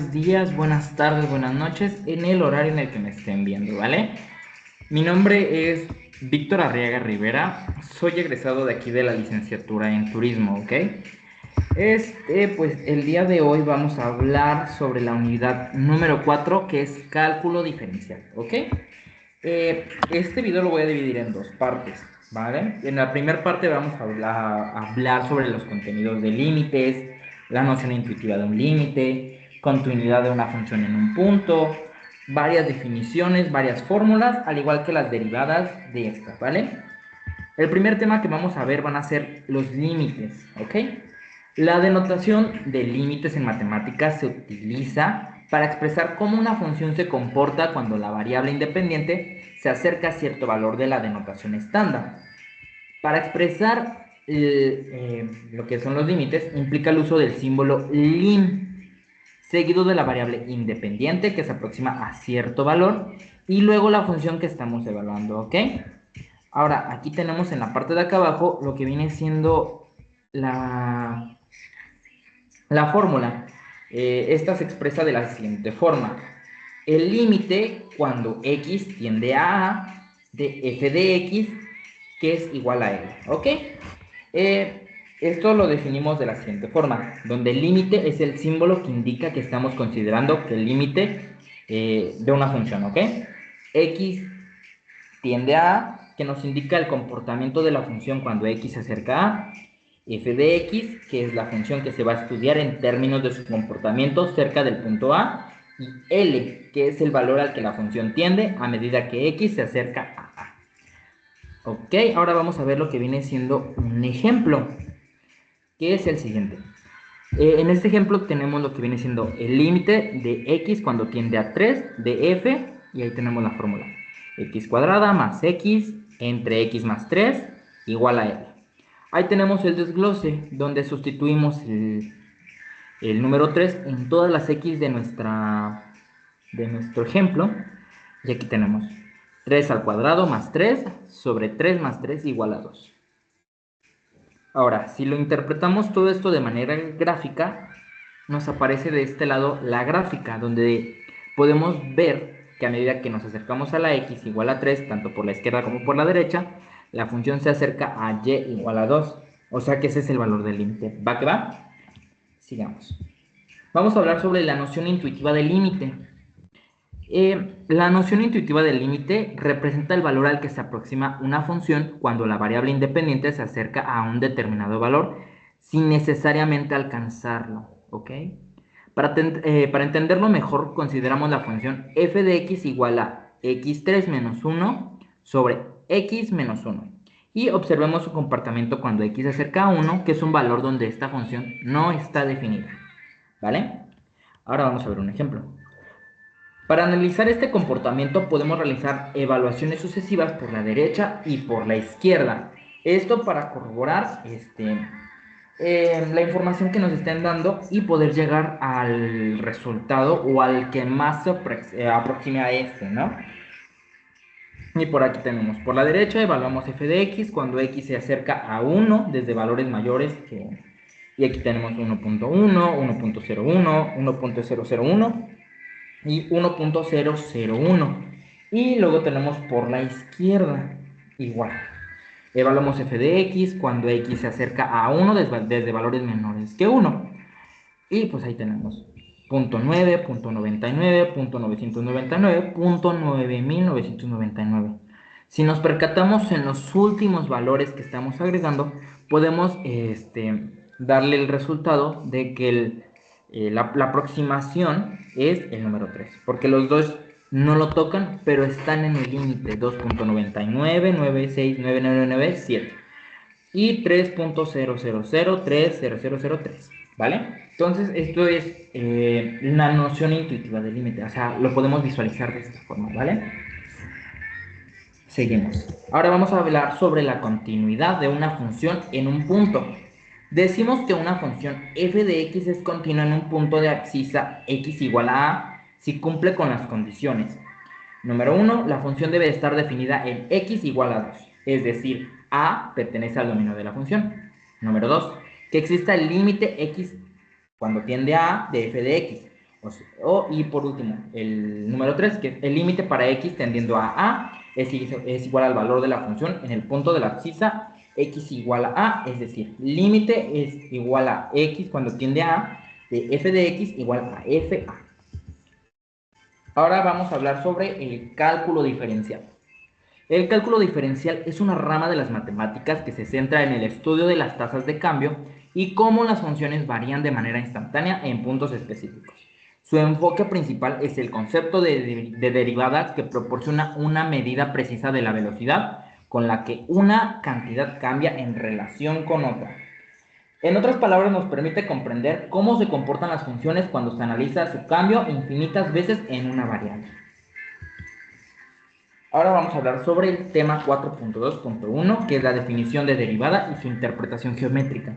buenos días, buenas tardes, buenas noches, en el horario en el que me estén viendo, ¿vale? Mi nombre es Víctor Arriaga Rivera, soy egresado de aquí de la licenciatura en turismo, ¿ok? Pues el día de hoy vamos a hablar sobre la unidad número 4, que es cálculo diferencial, ¿ok? Este video lo voy a dividir en dos partes, ¿vale? En la primera parte vamos a hablar sobre los contenidos de límites, la noción intuitiva de un límite, continuidad de una función en un punto, varias definiciones, varias fórmulas, al igual que las derivadas de estas, ¿vale? El primer tema que vamos a ver van a ser los límites, ¿ok? La denotación de límites en matemáticas se utiliza para expresar cómo una función se comporta cuando la variable independiente se acerca a cierto valor de la denotación estándar. Para expresar lo que son los límites, implica el uso del símbolo lim, seguido de la variable independiente que se aproxima a cierto valor, y luego la función que estamos evaluando, ¿ok? Ahora, aquí tenemos en la parte de acá abajo lo que viene siendo la, la fórmula. Esta se expresa de la siguiente forma. El límite cuando x tiende a de f de x, que es igual a l, ¿ok? Esto lo definimos de la siguiente forma, donde el límite es el símbolo que indica que estamos considerando que el límite de una función, ¿ok? X tiende a, que nos indica el comportamiento de la función cuando x se acerca a, f de x, que es la función que se va a estudiar en términos de su comportamiento cerca del punto A, y L, que es el valor al que la función tiende a medida que x se acerca a A. Ok, ahora vamos a ver lo que viene siendo un ejemplo, que es el siguiente. En este ejemplo tenemos lo que viene siendo el límite de x cuando tiende a 3 de f, y ahí tenemos la fórmula. X cuadrada más x entre x más 3 igual a l. Ahí tenemos el desglose, donde sustituimos el número 3 en todas las x de nuestro ejemplo. Y aquí tenemos 3 al cuadrado más 3 sobre 3 más 3 igual a 2. Ahora, si lo interpretamos todo esto de manera gráfica, nos aparece de este lado la gráfica, donde podemos ver que a medida que nos acercamos a la x igual a 3, tanto por la izquierda como por la derecha, la función se acerca a y igual a 2. O sea que ese es el valor del límite. ¿Va que va? Sigamos. Vamos a hablar sobre la noción intuitiva del límite. La noción intuitiva del límite representa el valor al que se aproxima una función cuando la variable independiente se acerca a un determinado valor sin necesariamente alcanzarlo, ¿ok? Para entenderlo mejor, consideramos la función f de x igual a x3 menos 1 sobre x menos 1. Y observemos su comportamiento cuando x se acerca a 1, que es un valor donde esta función no está definida, ¿vale? Ahora vamos a ver un ejemplo. Para analizar este comportamiento podemos realizar evaluaciones sucesivas por la derecha y por la izquierda. Esto para corroborar la información que nos estén dando y poder llegar al resultado o al que más se aproxime a este, ¿no? Y por aquí tenemos, por la derecha evaluamos f de x cuando x se acerca a 1 desde valores mayores que... Y aquí tenemos 1.1, 1.01, 1.001 y 1.001. Y luego tenemos por la izquierda igual. Evaluamos f de x cuando x se acerca a 1 desde valores menores que 1. Y pues ahí tenemos punto 9, punto 99, punto 999, punto 9999. Si nos percatamos en los últimos valores que estamos agregando, podemos darle el resultado de que la aproximación es el número 3, porque los dos no lo tocan, pero están en el límite 2.99969997 y 3.000300003, ¿vale? Entonces, esto es una noción intuitiva del límite, o sea, lo podemos visualizar de esta forma, ¿vale? Seguimos. Ahora vamos a hablar sobre la continuidad de una función en un punto. Decimos que una función f de x es continua en un punto de abscisa x igual a si cumple con las condiciones. Número 1, la función debe estar definida en x igual a 2, es decir, a pertenece al dominio de la función. Número 2, que exista el límite x cuando tiende a de f de x. Y por último, el número 3, que es el límite para x tendiendo a es igual al valor de la función en el punto de la abscisa x igual a, es decir, límite es igual a x cuando tiende a de f de x igual a f a. Ahora vamos a hablar sobre el cálculo diferencial. El cálculo diferencial es una rama de las matemáticas que se centra en el estudio de las tasas de cambio y cómo las funciones varían de manera instantánea en puntos específicos. Su enfoque principal es el concepto de derivadas que proporciona una medida precisa de la velocidad con la que una cantidad cambia en relación con otra. En otras palabras, nos permite comprender cómo se comportan las funciones cuando se analiza su cambio infinitas veces en una variable. Ahora vamos a hablar sobre el tema 4.2.1, que es la definición de derivada y su interpretación geométrica.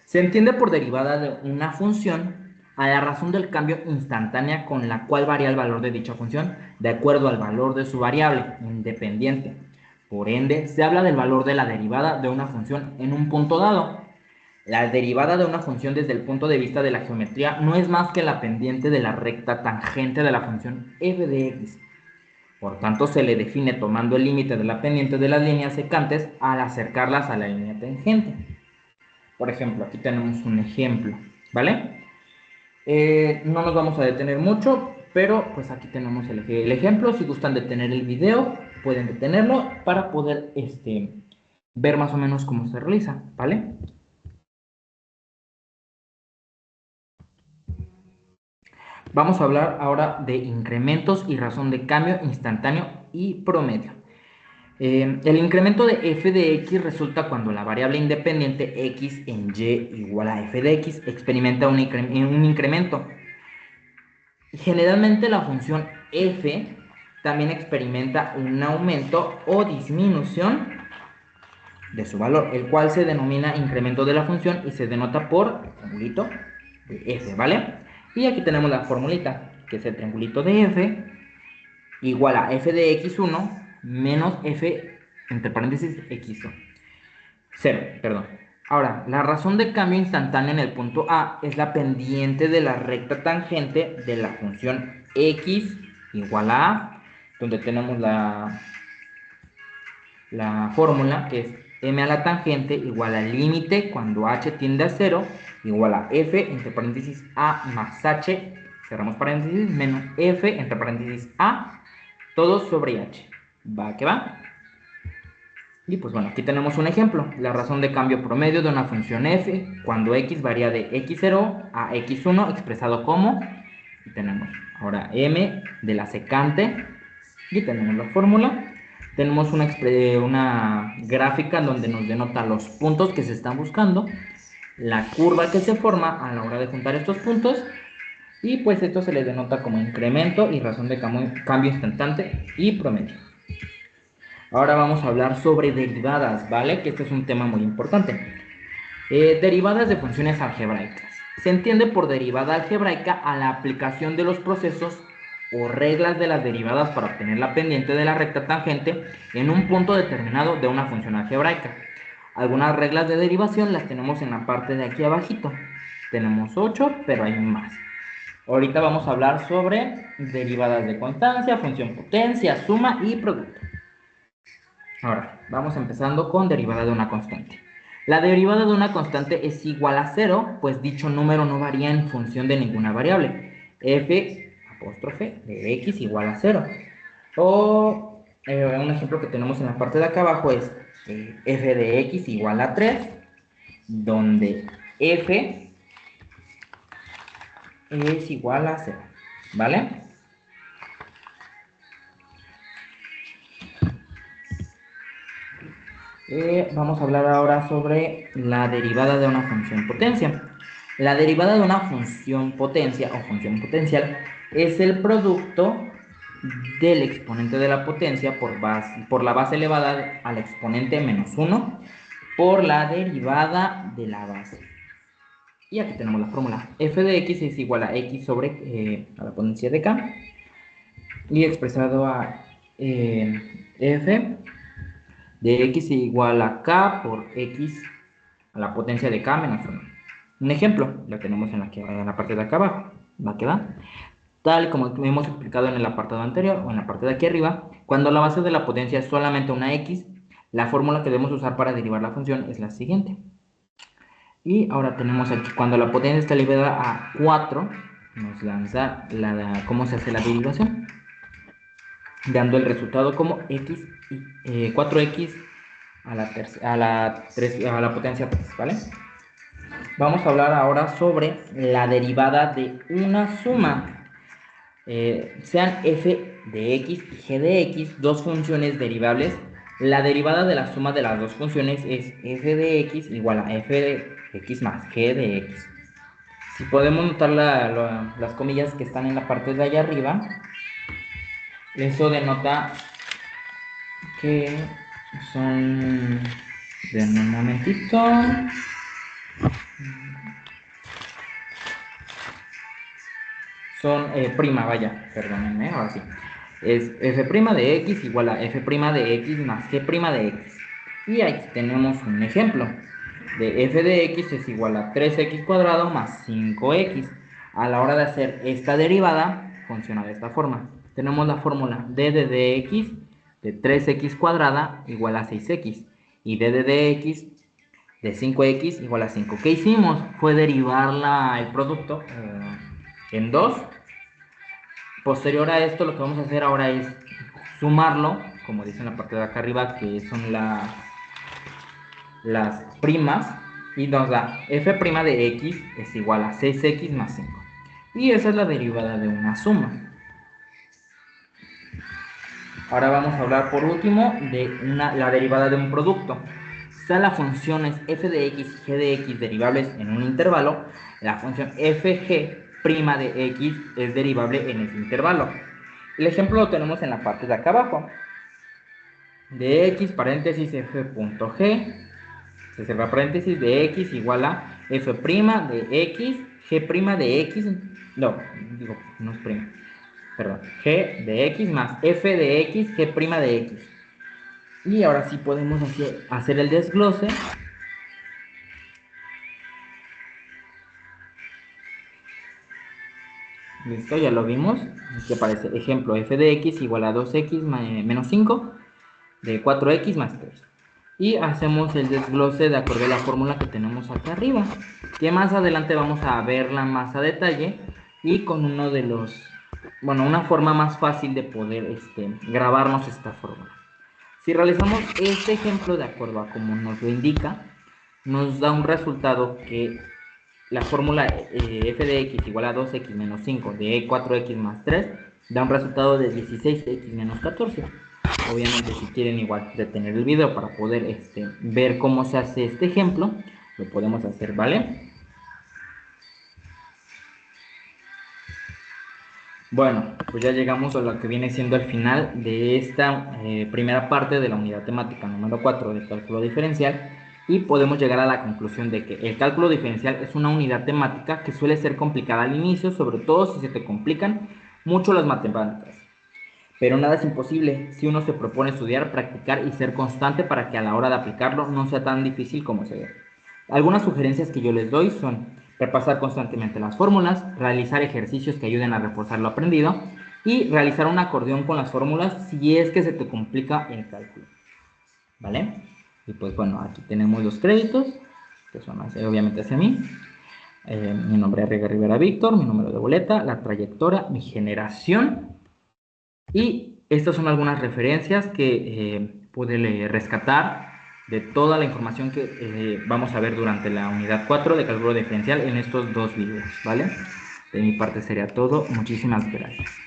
Se entiende por derivada de una función a la razón del cambio instantánea con la cual varía el valor de dicha función de acuerdo al valor de su variable independiente. Por ende, se habla del valor de la derivada de una función en un punto dado. La derivada de una función desde el punto de vista de la geometría no es más que la pendiente de la recta tangente de la función f de x. Por tanto, se le define tomando el límite de la pendiente de las líneas secantes al acercarlas a la línea tangente. Por ejemplo, aquí tenemos un ejemplo, ¿vale? No nos vamos a detener mucho, pero pues aquí tenemos el ejemplo. Si gustan detener el video, pueden detenerlo para poder ver más o menos cómo se realiza, ¿vale? Vamos a hablar ahora de incrementos y razón de cambio instantáneo y promedio. El incremento de f de x resulta cuando la variable independiente x en y igual a f de x experimenta un incremento. Generalmente la función f también experimenta un aumento o disminución de su valor, el cual se denomina incremento de la función y se denota por el triangulito de f, ¿vale? Y aquí tenemos la formulita, que es el triangulito de f igual a f de x1 menos f entre paréntesis x2. 0, perdón. Ahora, la razón de cambio instantáneo en el punto A es la pendiente de la recta tangente de la función x igual a, donde tenemos la fórmula que es m a la tangente igual al límite cuando h tiende a 0 igual a f entre paréntesis a más h, cerramos paréntesis, menos f entre paréntesis a, todo sobre h. ¿Va que va? Y pues bueno, aquí tenemos un ejemplo, la razón de cambio promedio de una función f cuando x varía de x0 a x1 expresado como, y tenemos ahora m de la secante, y tenemos la fórmula, tenemos una gráfica donde nos denota los puntos que se están buscando, la curva que se forma a la hora de juntar estos puntos, y pues esto se le denota como incremento y razón de cambio instantáneo y promedio. Ahora vamos a hablar sobre derivadas, ¿vale? Que este es un tema muy importante. Derivadas de funciones algebraicas. Se entiende por derivada algebraica a la aplicación de los procesos o reglas de las derivadas para obtener la pendiente de la recta tangente en un punto determinado de una función algebraica. Algunas reglas de derivación las tenemos en la parte de aquí abajito. Tenemos 8, pero hay más. Ahorita vamos a hablar sobre derivadas de constancia, función potencia, suma y producto. Ahora, vamos empezando con derivada de una constante. La derivada de una constante es igual a 0, pues dicho número no varía en función de ninguna variable. F apóstrofe de x igual a 0. O un ejemplo que tenemos en la parte de acá abajo es f de x igual a 3, donde f es igual a 0. ¿Vale? Vamos a hablar ahora sobre la derivada de una función potencia. La derivada de una función potencia o función potencial es el producto del exponente de la potencia por la base elevada al exponente menos 1 por la derivada de la base. Y aquí tenemos la fórmula. F de x es igual a x sobre a la potencia de k y expresado a f de x igual a k por x a la potencia de k menos 1. Un ejemplo, lo tenemos en la parte de acá abajo. va que va. Tal como hemos explicado en el apartado anterior o en la parte de aquí arriba, cuando la base de la potencia es solamente una x, la fórmula que debemos usar para derivar la función es la siguiente. Y ahora tenemos aquí, cuando la potencia está elevada a 4, nos lanza cómo se hace la derivación, dando el resultado como x, 4x a la potencia 3, ¿vale? Vamos a hablar ahora sobre la derivada de una suma. Sean f de x y g de x, dos funciones derivables. La derivada de la suma de las dos funciones es f de x igual a f de x más g de x. Si podemos notar las comillas que están en la parte de allá arriba, eso denota que son... Denme un momentito. Son prima, vaya, perdónenme, ahora sí. Es f' de x igual a f' de x más g' de x. Y aquí tenemos un ejemplo. De f de x es igual a 3x cuadrado más 5x. A la hora de hacer esta derivada, funciona de esta forma. Tenemos la fórmula d de dx de 3x cuadrada igual a 6x. Y d de dx de 5x igual a 5. ¿Qué hicimos? Fue derivar el producto en 2. Posterior a esto, lo que vamos a hacer ahora es sumarlo, como dice en la parte de acá arriba, que son las primas, y nos da f' de x es igual a 6x más 5. Y esa es la derivada de una suma. Ahora vamos a hablar por último de la derivada de un producto. Si las funciones f de x y g de x derivables en un intervalo, la función fg' de x es derivable en ese intervalo. El ejemplo lo tenemos en la parte de acá abajo. De x paréntesis f.g, se cierra paréntesis, de x igual a f' de x, g' de x, no, digo, no es prima, perdón, g de x más f de x, g' de x. Y ahora sí podemos hacer el desglose. Listo, ya lo vimos. Aquí aparece ejemplo f de x igual a 2x menos 5 de 4x más 3. Y hacemos el desglose de acuerdo a la fórmula que tenemos acá arriba, que más adelante vamos a verla más a detalle y con una forma más fácil de poder grabarnos esta fórmula. Si realizamos este ejemplo de acuerdo a como nos lo indica, nos da un resultado que la fórmula f de x igual a 2x menos 5 de 4x más 3 da un resultado de 16x menos 14. Obviamente si quieren igual detener el video para poder ver cómo se hace este ejemplo, lo podemos hacer, ¿vale? Bueno, pues ya llegamos a lo que viene siendo el final de esta primera parte de la unidad temática número 4 del cálculo diferencial, y podemos llegar a la conclusión de que el cálculo diferencial es una unidad temática que suele ser complicada al inicio, sobre todo si se te complican mucho las matemáticas. Pero nada es imposible si uno se propone estudiar, practicar y ser constante para que a la hora de aplicarlo no sea tan difícil como se ve. Algunas sugerencias que yo les doy son repasar constantemente las fórmulas, realizar ejercicios que ayuden a reforzar lo aprendido y realizar un acordeón con las fórmulas si es que se te complica el cálculo. ¿Vale? Y pues bueno, aquí tenemos los créditos, que son obviamente hacia mí. Mi nombre es Arriaga Rivera Víctor, mi número de boleta, la trayectoria, mi generación. Y estas son algunas referencias que pude rescatar de toda la información que vamos a ver durante la unidad 4 de cálculo diferencial en estos dos videos, ¿vale? De mi parte sería todo. Muchísimas gracias.